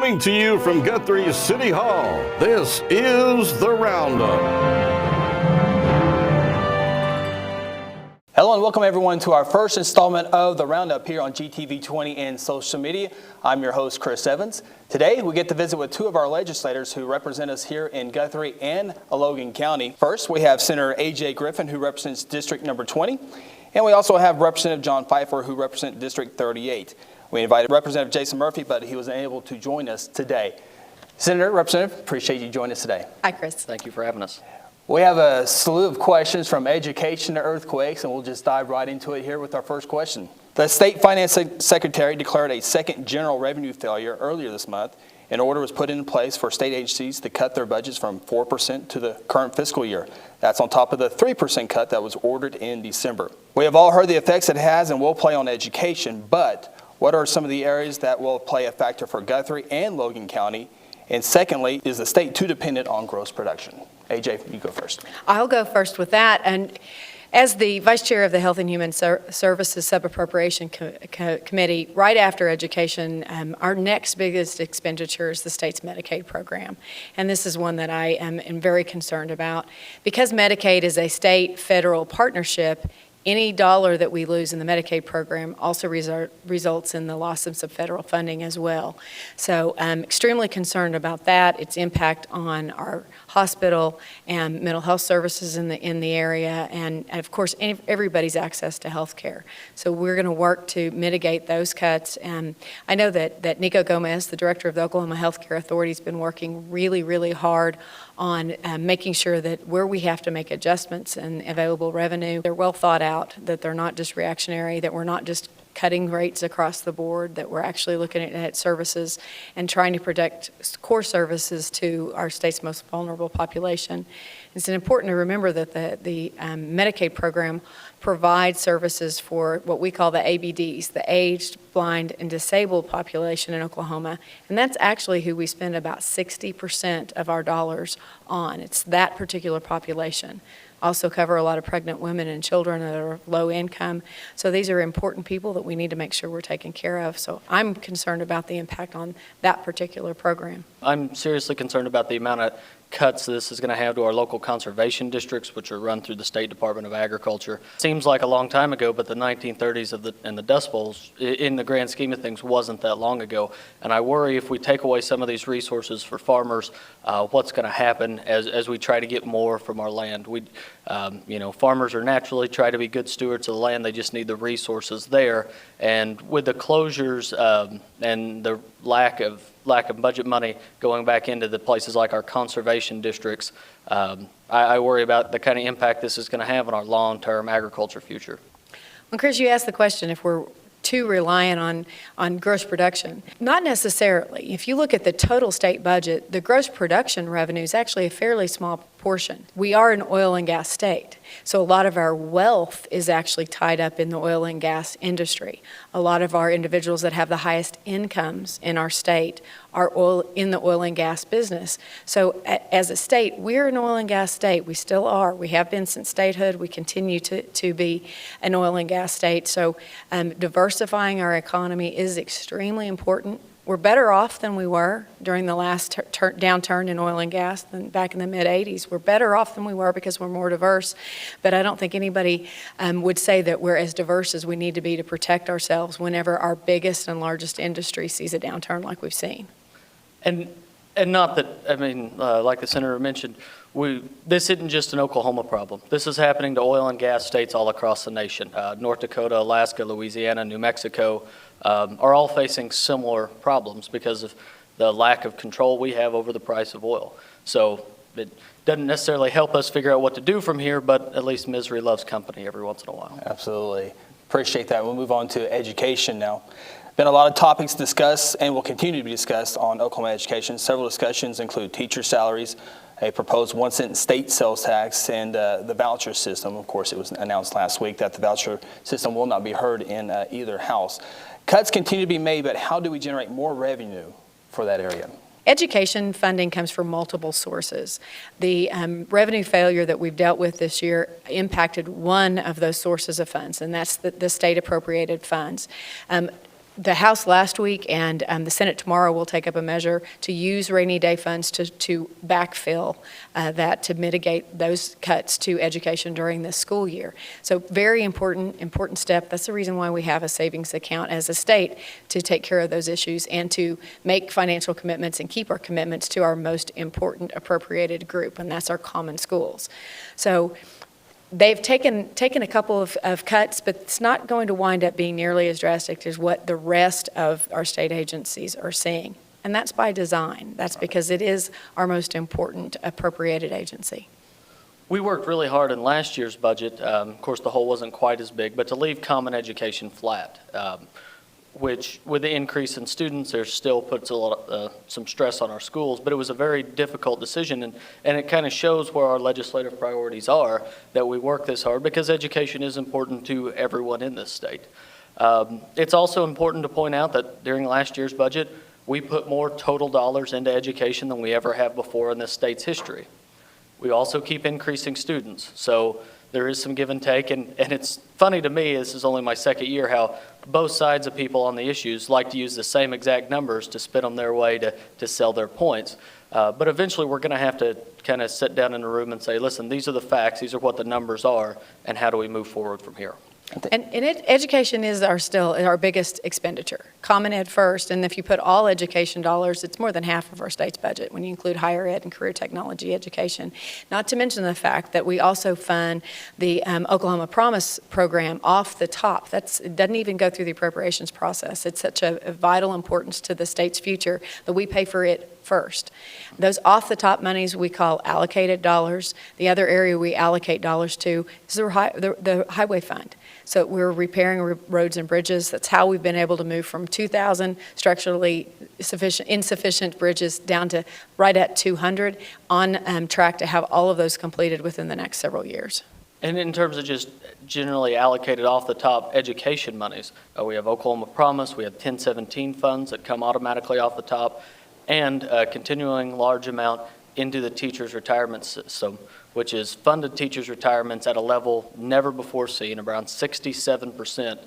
Coming to you from Guthrie City Hall, this is the Roundup. Hello and welcome everyone to our first installment of the Roundup here on GTV20 and social media. I'm your host, Chris Evans. Today we get to visit with two of our legislators who represent us here in Guthrie and Logan County. First, we have Senator A.J. Griffin, who represents District Number 20, and we also have Representative John Pfeiffer, who represents District 38. We invited Representative Jason Murphey, but he was unable to join us today. Senator, Representative, appreciate you joining us today. Hi, Chris. Thank you for having us. We have a slew of questions from education to earthquakes, and we'll just dive right into it here with our first question. The State Finance Secretary declared a second general revenue failure earlier this month. An order was put into place for state agencies to cut their budgets from 4% to the current fiscal year. That's on top of the 3% cut that was ordered in December. We have all heard the effects it has and will play on education, but what are some of the areas that will play a factor for Guthrie and Logan County? And secondly, is the state too dependent on gross production? AJ, you go first. I'll go first with that. And as the Vice Chair of the Health and Human Services Sub-Appropriation Committee, right after education, our next biggest expenditure is the state's Medicaid program. And this is one that I am very concerned about. Because Medicaid is a state-federal partnership, any dollar that we lose in the Medicaid program also results in the loss of some federal funding as well. So I'm extremely concerned about that, its impact on our hospital and mental health services in the area, and of course everybody's access to health care. So we're going to work to mitigate those cuts. And I know that Nico Gomez, the director of the Oklahoma Health Care Authority, has been working really, really hard on making sure that where we have to make adjustments and available revenue, they're well thought out, that they're not just reactionary, that we're not just cutting rates across the board, that we're actually looking at services and trying to protect core services to our state's most vulnerable population. It's important to remember that the Medicaid program provides services for what we call the ABDs, the aged, blind, and disabled population in Oklahoma. And that's actually who we spend about 60% of our dollars on. It's that particular population. Also cover a lot of pregnant women and children that are low income. So these are important people that we need to make sure we're taking care of. So I'm concerned about the impact on that particular program. I'm seriously concerned about the amount of cuts this is going to have to our local conservation districts, which are run through the State Department of Agriculture. Seems like a long time ago, but the 1930s and the Dust Bowls, in the grand scheme of things, wasn't that long ago. And I worry if we take away some of these resources for farmers, what's going to happen as we try to get more from our land. Farmers are naturally try to be good stewards of the land. They just need the resources there. And with the closures and the lack of budget money going back into the places like our conservation districts, I worry about the kind of impact this is going to have on our long-term agriculture future. Well, Chris, you asked the question if we're too reliant on gross production. Not necessarily. If you look at the total state budget, the gross production revenue is actually a fairly small portion. We are an oil and gas state, so a lot of our wealth is actually tied up in the oil and gas industry. A lot of our individuals that have the highest incomes in our state are in the oil and gas business. So as a state, we're an oil and gas state. We still are. We have been since statehood. We continue to be an oil and gas state. So diversifying our economy is extremely important. We're better off than we were during the last downturn in oil and gas than back in the mid-'80s. We're better off than we were because we're more diverse, but I don't think anybody would say that we're as diverse as we need to be to protect ourselves whenever our biggest and largest industry sees a downturn like we've seen. And not that, like the Senator mentioned, this isn't just an Oklahoma problem. This is happening to oil and gas states all across the nation. North Dakota, Alaska, Louisiana, New Mexico are all facing similar problems because of the lack of control we have over the price of oil. So it doesn't necessarily help us figure out what to do from here, but at least misery loves company every once in a while. Absolutely. Appreciate that. We'll move on to education now. Been a lot of topics discussed and will continue to be discussed on Oklahoma education. Several discussions include teacher salaries, a proposed 1-cent state sales tax, and the voucher system. Of course, it was announced last week that the voucher system will not be heard in either house. Cuts continue to be made, but how do we generate more revenue for that area? Education funding comes from multiple sources. The revenue failure that we've dealt with this year impacted one of those sources of funds, and that's the state appropriated funds. the House last week and the Senate tomorrow will take up a measure to use rainy day funds to backfill that, to mitigate those cuts to education during this school year. So very important step. That's the reason why we have a savings account as a state, to take care of those issues and to make financial commitments and keep our commitments to our most important appropriated group, and that's our common schools. So they've taken a couple of cuts, but it's not going to wind up being nearly as drastic as what the rest of our state agencies are seeing. And that's by design. That's because it is our most important appropriated agency. We worked really hard in last year's budget. Of course, the hole wasn't quite as big, but to leave common education flat, which with the increase in students, there still puts a lot some stress on our schools, but it was a very difficult decision, and it kind of shows where our legislative priorities are, that we work this hard, because education is important to everyone in this state. It's also important to point out that during last year's budget, we put more total dollars into education than we ever have before in this state's history. We also keep increasing students, so there is some give and take, and it's funny to me, this is only my second year, how both sides of people on the issues like to use the same exact numbers to spin them their way to sell their points. But eventually we're going to have to kind of sit down in a room and say, listen, these are the facts, these are what the numbers are, and how do we move forward from here? And education is still our biggest expenditure. Common Ed first, and if you put all education dollars, it's more than half of our state's budget when you include higher ed and career technology education. Not to mention the fact that we also fund the Oklahoma Promise program off the top. It doesn't even go through the appropriations process. It's such a vital importance to the state's future that we pay for it first. Those off-the-top monies we call allocated dollars. The other area we allocate dollars to is the highway fund. So we're repairing roads and bridges. That's how we've been able to move from 2,000 structurally insufficient bridges down to right at 200, on track to have all of those completed within the next several years. And in terms of just generally allocated off the top education monies, we have Oklahoma Promise, we have 1017 funds that come automatically off the top, and a continuing large amount into the teachers' retirement system, which is funded teachers' retirements at a level never before seen, around 67%,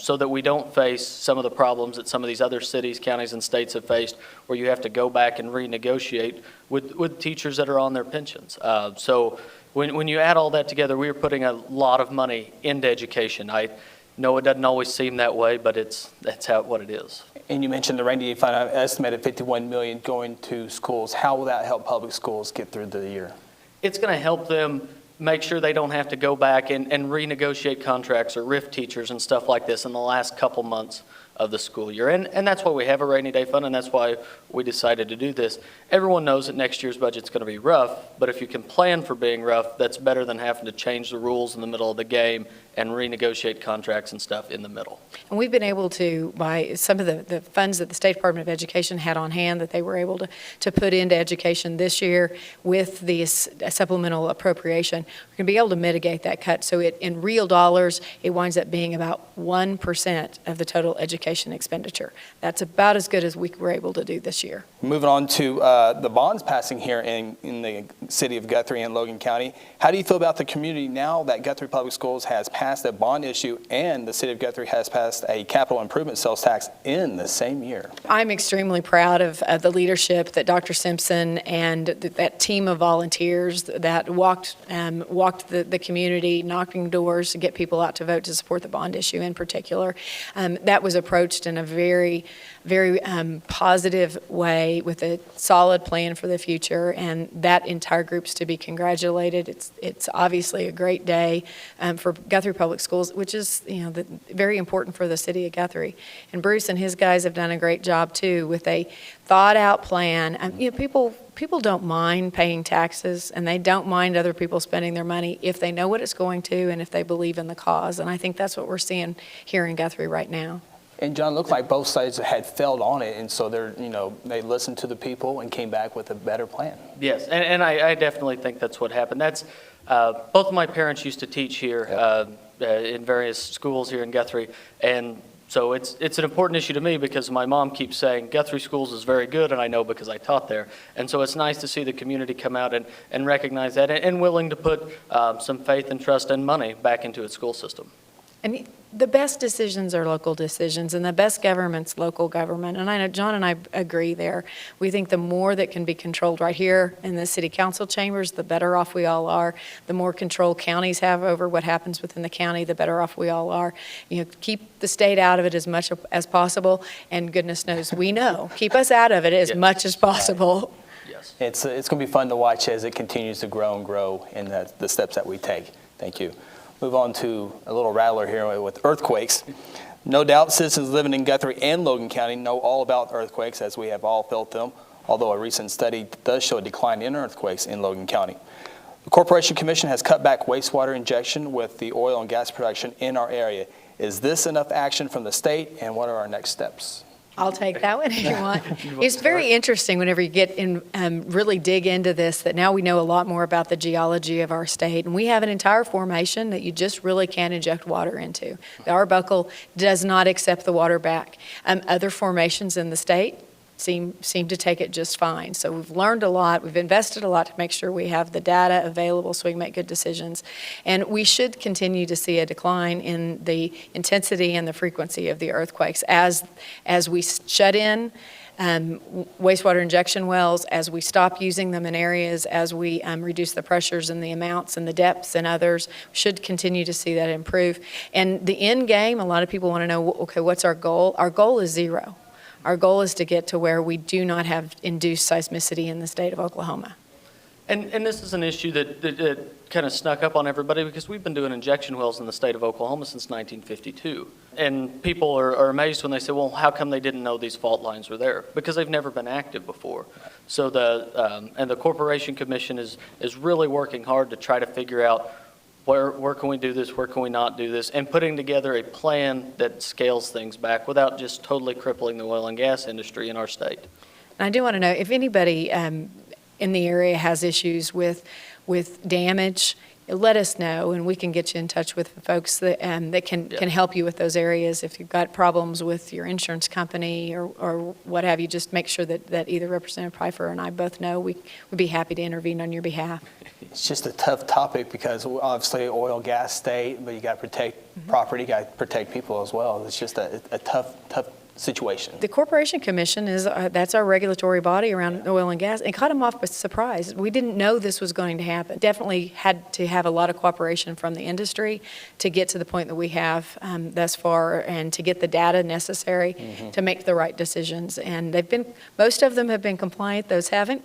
so that we don't face some of the problems that some of these other cities, counties, and states have faced, where you have to go back and renegotiate with teachers that are on their pensions. So when you add all that together, we are putting a lot of money into education. I know it doesn't always seem that way, but that's what it is. And you mentioned the rainy day fund, I estimated $51 million going to schools. How will that help public schools get through the year? It's going to help them make sure they don't have to go back and renegotiate contracts or RIF teachers and stuff like this in the last couple months of the school year. And that's why we have a rainy day fund, and that's why we decided to do this. Everyone knows that next year's budget's going to be rough, but if you can plan for being rough, that's better than having to change the rules in the middle of the game and renegotiate contracts and stuff in the middle. And we've been able to, by some of the funds that the State Department of Education had on hand that they were able to put into education this year with the supplemental appropriation, we're going to be able to mitigate that cut. So in real dollars, it winds up being about 1% of the total education expenditure. That's about as good as we were able to do this year. Moving on to the bonds passing here in the city of Guthrie and Logan County. How do you feel about the community now that Guthrie Public Schools has passed a bond issue and the city of Guthrie has passed a capital improvement sales tax in the same year? I'm extremely proud of the leadership that Dr. Simpson and that team of volunteers that walked the community, knocking doors to get people out to vote to support the bond issue in particular. That was approached in a very positive way with a solid plan for the future, and that entire group's to be congratulated. It's obviously a great day for Guthrie Public Schools, which is very important for the city of Guthrie. And Bruce and his guys have done a great job too with a thought-out plan. People don't mind paying taxes, and they don't mind other people spending their money if they know what it's going to and if they believe in the cause. And I think that's what we're seeing here in Guthrie right now. And John, it looked like both sides had failed on it, and so they listened to the people and came back with a better plan. Yes, and I definitely think that's what happened. That's both of my parents used to teach here in various schools here in Guthrie, and so it's an important issue to me because my mom keeps saying Guthrie Schools is very good, and I know because I taught there. And so it's nice to see the community come out and recognize that and willing to put some faith and trust and money back into its school system. And the best decisions are local decisions, and the best government's local government. And I know John and I agree there. We think the more that can be controlled right here in the city council chambers, the better off we all are. The more control counties have over what happens within the county, the better off we all are. Keep the state out of it as much as possible, and goodness knows we know. Keep us out of it as much as possible. Yes. It's going to be fun to watch as it continues to grow and grow in the steps that we take. Thank you. Move on to a little rattler here with earthquakes. No doubt citizens living in Guthrie and Logan County know all about earthquakes, as we have all felt them, although a recent study does show a decline in earthquakes in Logan County. The Corporation Commission has cut back wastewater injection with the oil and gas production in our area. Is this enough action from the state, and what are our next steps? I'll take that one if you want. It's very interesting whenever you get in, really dig into this, that now we know a lot more about the geology of our state. And we have an entire formation that you just really can't inject water into. The Arbuckle does not accept the water back. Other formations in the state seem to take it just fine. So we've learned a lot. We've invested a lot to make sure we have the data available so we can make good decisions. And we should continue to see a decline in the intensity and the frequency of the earthquakes as we shut in wastewater injection wells, as we stop using them in areas, as we reduce the pressures and the amounts and the depths and others. We should continue to see that improve. And the end game, a lot of people want to know, okay, what's our goal? Our goal is zero. Our goal is to get to where we do not have induced seismicity in the state of Oklahoma. And this is an issue that kind of snuck up on everybody because we've been doing injection wells in the state of Oklahoma since 1952. And people are amazed when they say, well, how come they didn't know these fault lines were there? Because they've never been active before. So the Corporation Commission is really working hard to try to figure out where can we do this, where can we not do this, and putting together a plan that scales things back without just totally crippling the oil and gas industry in our state. And I do want to know if anybody in the area has issues with damage, let us know, and we can get you in touch with folks that can help you with those areas. If you've got problems with your insurance company or what have you, just make sure that either Representative Pfeiffer and I both know. We would be happy to intervene on your behalf. It's just a tough topic because obviously oil, gas state, but you got to protect property, you got to protect people as well. It's just a tough situation. The Corporation Commission that's our regulatory body around oil and gas. It caught them off by surprise. We didn't know this was going to happen. Definitely had to have a lot of cooperation from the industry to get to the point that we have thus far, and to get the data necessary to make the right decisions. And most of them have been compliant. Those haven't.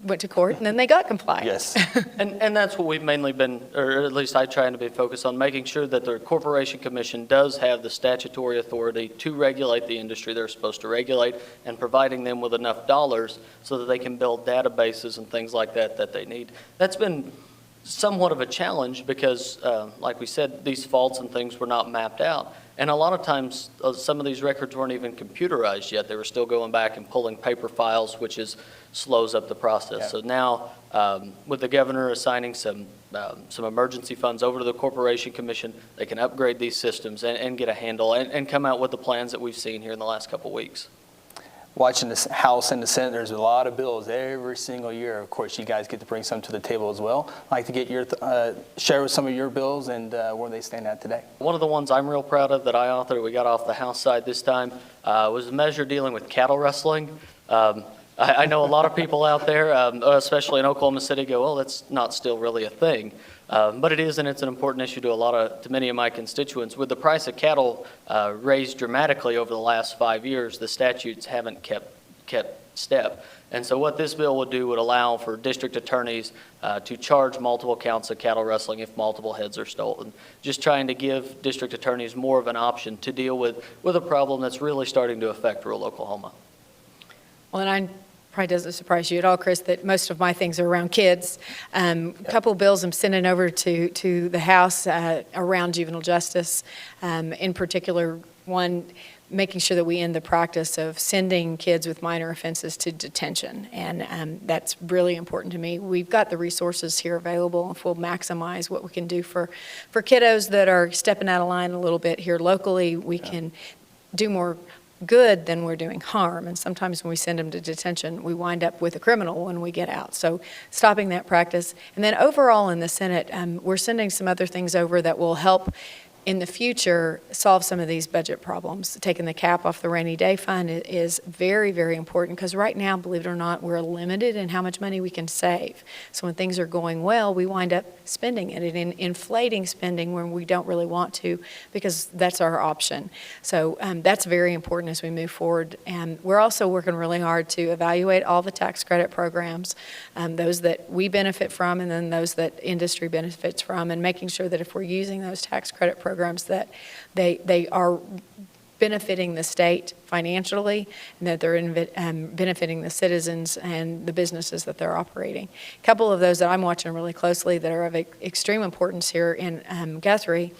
Went to court, and then they got compliant. Yes. And that's what we've mainly been, or at least I try to be focused on, making sure that the Corporation Commission does have the statutory authority to regulate the industry they're supposed to regulate, and providing them with enough dollars so that they can build databases and things like that they need. That's been somewhat of a challenge because, like we said, these faults and things were not mapped out. And a lot of times, some of these records weren't even computerized yet. They were still going back and pulling paper files, which slows up the process. Yeah. So now, with the governor assigning some emergency funds over to the Corporation Commission, they can upgrade these systems and get a handle and come out with the plans that we've seen here in the last couple of weeks. Watching the House and the Senate, there's a lot of bills every single year. Of course, you guys get to bring some to the table as well. I'd like to get your share with some of your bills and where they stand at today. One of the ones I'm real proud of that I authored, we got off the House side this time, was a measure dealing with cattle rustling. I know a lot of people out there, especially in Oklahoma City, go, well, that's not still really a thing. But it is, and it's an important issue to many of my constituents. With the price of cattle raised dramatically over the last 5 years, the statutes haven't kept step. And so what this bill would do would allow for district attorneys to charge multiple counts of cattle rustling if multiple heads are stolen. Just trying to give district attorneys more of an option to deal with a problem that's really starting to affect rural Oklahoma. Well, and probably doesn't surprise you at all, Chris, that most of my things are around kids. A couple of bills I'm sending over to the House around juvenile justice. In particular, one, making sure that we end the practice of sending kids with minor offenses to detention. And that's really important to me. We've got the resources here available, and we'll maximize what we can do for kiddos that are stepping out of line a little bit here locally. We can do more good than we're doing harm, and sometimes when we send them to detention, we wind up with a criminal when we get out. So stopping that practice. And then overall in the Senate, we're sending some other things over that will help in the future, solve some of these budget problems. Taking the cap off the rainy day fund is very, very important, because right now, believe it or not, we're limited in how much money we can save. So when things are going well, we wind up spending it and inflating spending when we don't really want to, because that's our option. So that's very important as we move forward. And we're also working really hard to evaluate all the tax credit programs, those that we benefit from and then those that industry benefits from, and making sure that if we're using those tax credit programs that they are benefiting the state financially, and that they're benefiting the citizens and the businesses that they're operating. A couple of those that I'm watching really closely that are of extreme importance here in Guthrie.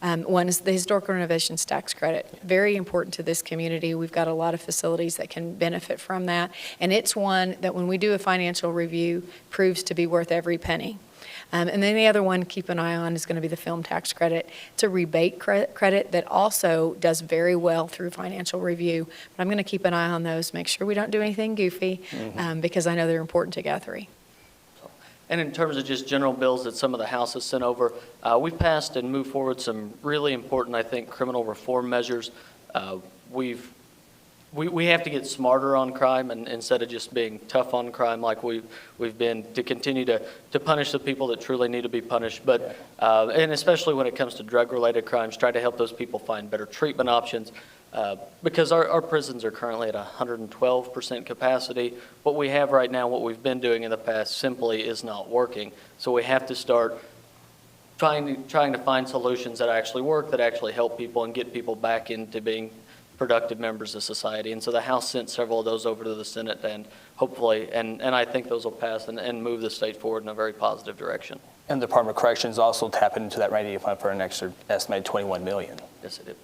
One is the Historic Renovations Tax Credit. Very important to this community. We've got a lot of facilities that can benefit from that, and it's one that when we do a financial review proves to be worth every penny. And then the other one, keep an eye on, is going to be the film tax credit. It's a rebate credit that also does very well through financial review. But I'm going to keep an eye on those, make sure we don't do anything goofy, because I know they're important to Guthrie. And in terms of just general bills that some of the House has sent over, we've passed and moved forward some really important, I think, criminal reform measures. We have to get smarter on crime, and instead of just being tough on crime like we've been, to continue to punish the people that truly need to be punished. But and especially when it comes to drug-related crimes, try to help those people find better treatment options. Because our prisons are currently at 112% capacity. What we have right now, what we've been doing in the past, simply is not working. So we have to start trying to find solutions that actually work, that actually help people and get people back into being productive members of society. And so the House sent several of those over to the Senate, and hopefully, and I think those will pass and move the state forward in a very positive direction. And the Department of Corrections also tapping into that rainy day fund for an extra estimated $21 million. Yes, it did.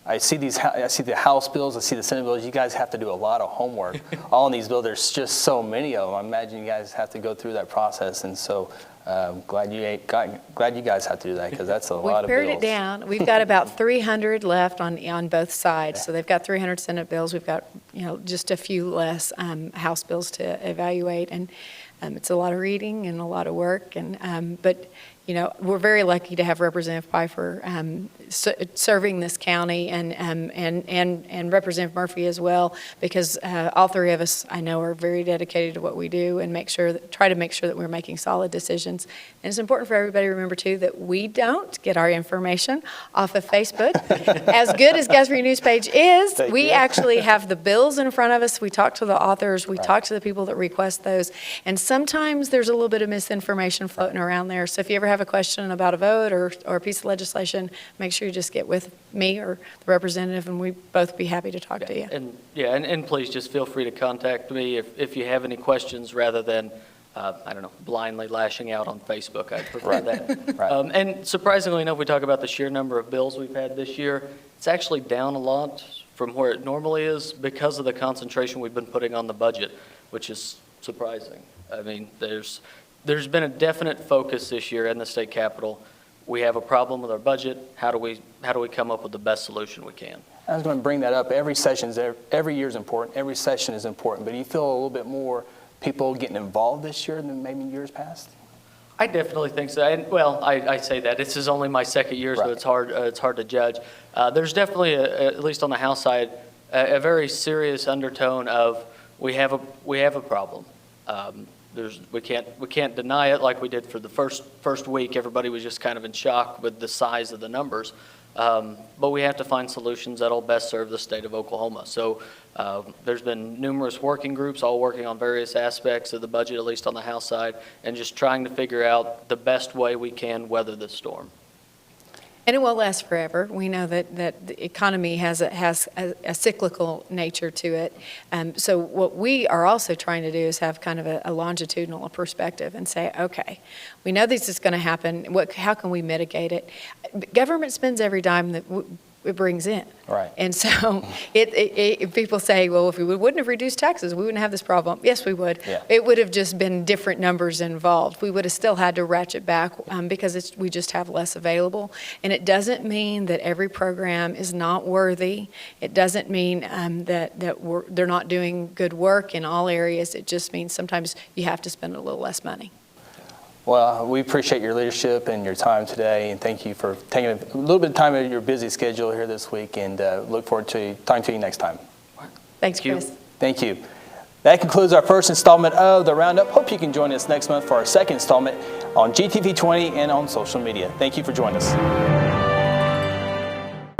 I see the House bills, I see the Senate bills. You guys have to do a lot of homework. All in these bills, there's just so many of them. I imagine you guys have to go through that process, and so glad you guys have to do that, because that's a lot of bills. We've pared it down. We've got about 300 left on both sides. Yeah. So they've got 300 Senate bills. We've got just a few less House bills to evaluate, and it's a lot of reading and a lot of work. And but we're very lucky to have Representative Pfeiffer serving this county, and Representative Murphey as well, because all three of us, I know, are very dedicated to what we do and try to make sure that we're making solid decisions. And it's important for everybody to remember, too, that we don't get our information off of Facebook. As good as Guthrie News Page is, we actually have the bills in front of us. We talk to the authors. We talk to the people that request those. And sometimes there's a little bit of misinformation floating around there. So if you ever have a question about a vote or a piece of legislation, make sure you just get with me or the representative, and we both be happy to talk to you. And please just feel free to contact me if you have any questions, rather than blindly lashing out on Facebook. I prefer that. Right. And surprisingly enough, we talk about the sheer number of bills we've had this year. It's actually down a lot from where it normally is, because of the concentration we've been putting on the budget, which is surprising. I mean, there's been a definite focus this year in the state capitol. We have a problem with our budget. How do we come up with the best solution we can? I was going to bring that up. Every year is important. Every session is important. But do you feel a little bit more people getting involved this year than maybe years past? I definitely think so. I say that. This is only my second year, so it's hard to judge. There's definitely, at least on the House side, a very serious undertone of we have a problem. We can't deny it like we did for the first week. Everybody was just kind of in shock with the size of the numbers. But we have to find solutions that'll best serve the state of Oklahoma. So there's been numerous working groups all working on various aspects of the budget, at least on the House side, and just trying to figure out the best way we can weather this storm. And it won't last forever. We know that the economy has a cyclical nature to it. So what we are also trying to do is have kind of a longitudinal perspective and say, okay, we know this is going to happen. How can we mitigate it? Government spends every dime that it brings in. Right. And so people say, well, if we wouldn't have reduced taxes, we wouldn't have this problem. Yes, we would. Yeah. It would have just been different numbers involved. We would have still had to ratchet back because we just have less available. And it doesn't mean that every program is not worthy. It doesn't mean that they're not doing good work in all areas. It just means sometimes you have to spend a little less money. Well, we appreciate your leadership and your time today, and thank you for taking a little bit of time out of your busy schedule here this week, and look forward to talking to you next time. Thanks, Thank you. Chris. Thank you. That concludes our first installment of the Roundup. Hope you can join us next month for our second installment on GTV 20 and on social media. Thank you for joining us.